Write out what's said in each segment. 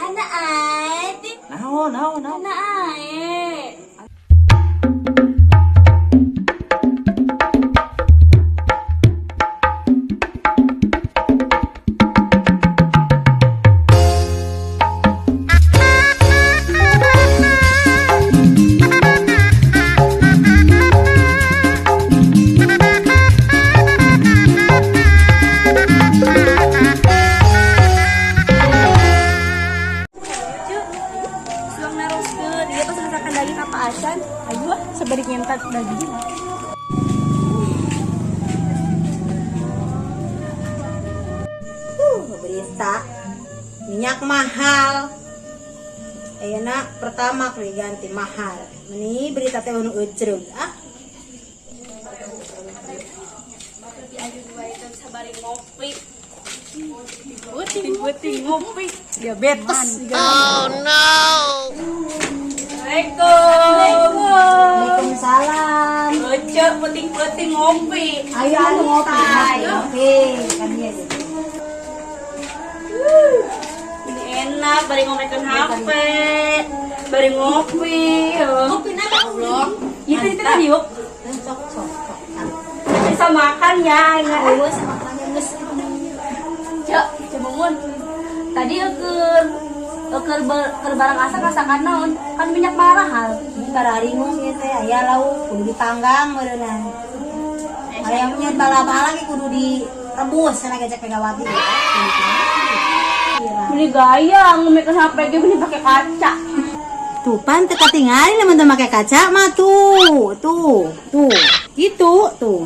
Hana ae. Naon. Hana ae. Suang naroskeun, dia pas masakan daging apa asan. Ayo sabari nyentat daging. Berita minyak mahal. Ayeuna pertama kali ganti mahal. Ini berita teh nu ecreug Ayo dua itu sabari ngopi. Puting ngopi. diabetes. Oh no. Assalamualaikum. Waalaikumsalam. Ece puting ngopi. Ayo anu ngopi. Oke, kan dia gitu. Ini enak, bari ngomongin HP, bari ngopi. Ngopi napa Allah? Itu kan yuk. Sok. Bisa makan ya, enggak? Ayo sama kalian geus. Cek, cemungun. Tadi eker barang asa kasakan naon? Kan minyak mahal. Kararingus ieu teh aya lauk kudu dipanggang meureunna. Ayamnya bala-bala ge kudu direbus cenah gecek Megawati. Beli gaya ngomongin HP ge beli pakai kaca. Tuh pan teu katingali lamun teu make kaca mah tuh. Gitu tuh.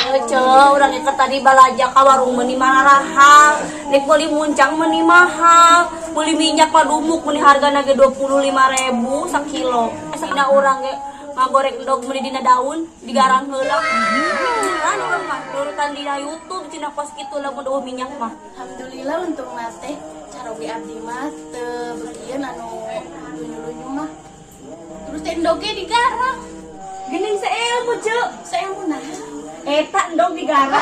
Ece, urang iker tadi balaja ka warung meuni marahal. Nek beli muncang meuni mahal. Beli minyak padumuk meuni hargana ge 25.000 sakilo. Sakina urang ge ngagorek endog meuli dina daun digarang heula. Beneran urang mah nurutan dina YouTube cenah kos kitu lamun eueuh minyak mah. Alhamdulillah untuk nate cara we abdi mah teu begieun anu lunyu-lunyu mah. Terus teh endognya digarang. Geuning saelmu, Cek. Saelmu nah. Eta endog digarang.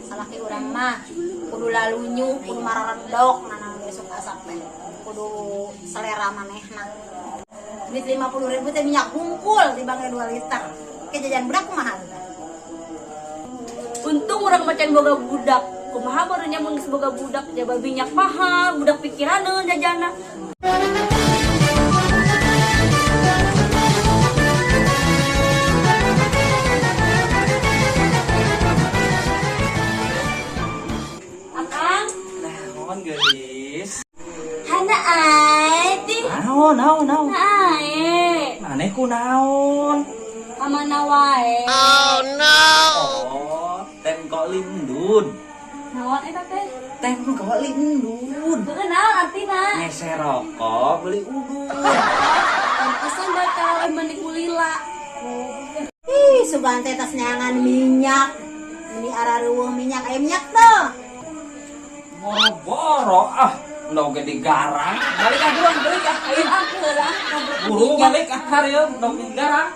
Salaki urang mah kudu lalunyu, kudu mararendok nanang besok asap teh. Kudu selera manehna. Duit 50.000 teh minyak hungkul dibangke 2 liter. Ke jajan budak kumaha? Untung urang macan boga budak. Kumaha baru nya mun geus boga budak jaba minyak mahal, budak pikiraneun jajana. Akang, Naon geus? hana ae. Naon. Hana ae. Maneh ku naon? Kamana wae. Oh, tem kok lindun. Naon eta teh? Tem kok lindun. Teu naon artina? Ngeser rokok beli udun. Pesan bakal meni kulila. Ih, sugan teh tas nyangan minyak. Ini arareueuh minyak aya minyak tuh. Boro-boro endog ge digarang. Balik durang balik Ayo aku lah. Buru balik hareup endog digarang.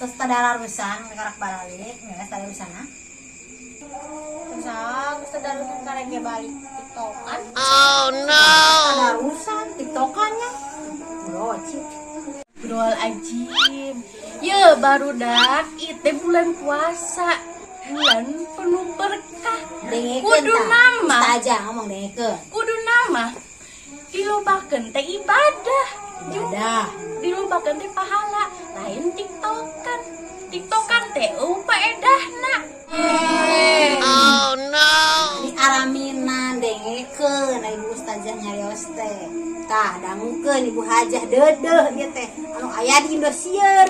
Terus tadararusan karak balik, ngeles tadarusanna. Terus ada rukun karek balik tiktokan. Tadarusan tiktokannya. Bro, cip. Astagfirullahaladzim. Ya baru dak, itu bulan puasa, bulan penuh berkah. Dengekeun Kudu tah. nama, Ustazah ngomong dengekeun. kudu nama. Dilobakeun teh ibadah, Ibadah. dilobakeun teh pahala. Lain tiktokan, tiktokan teh faedahna. Di araminan dengekeun ibu ustazah nyarios teh. Tah dangukeun ibu hajah deudeuh ieu teh anu aya di Indosiar.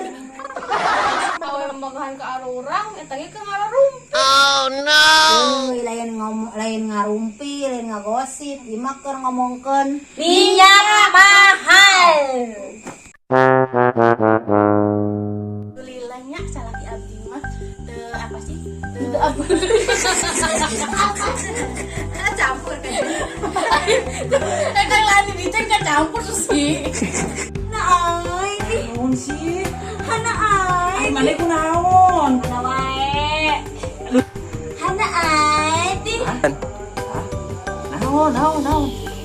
Awe manggahan ke arurang, eta ge ke ngararum. Euy lain ngomong lain ngarumpi, lain ngagosip, ieu mah keur ngomongkeun Minyak mahal. Alhamdulillahnya salaki abdi mah teu apa sih? Teu campur kan. Kan lain di teh campur sih. Nah, ai Naon sih? hana ai. Ai maneh kunaon? Hana wae. Hana ai. Naon?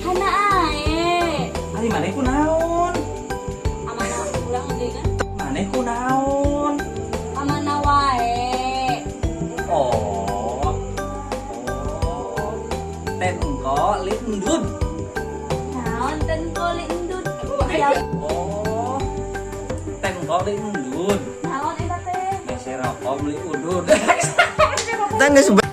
Hana ai. Ai maneh kunaon? Amana ulang deui kan? Maneh kunaon? Amana wae. Oh. Teh engko lindud. Naon ten koli endut. Oh. Teh engko lindud. Naon eta teh? Geus rokok beli udud. Kita nggak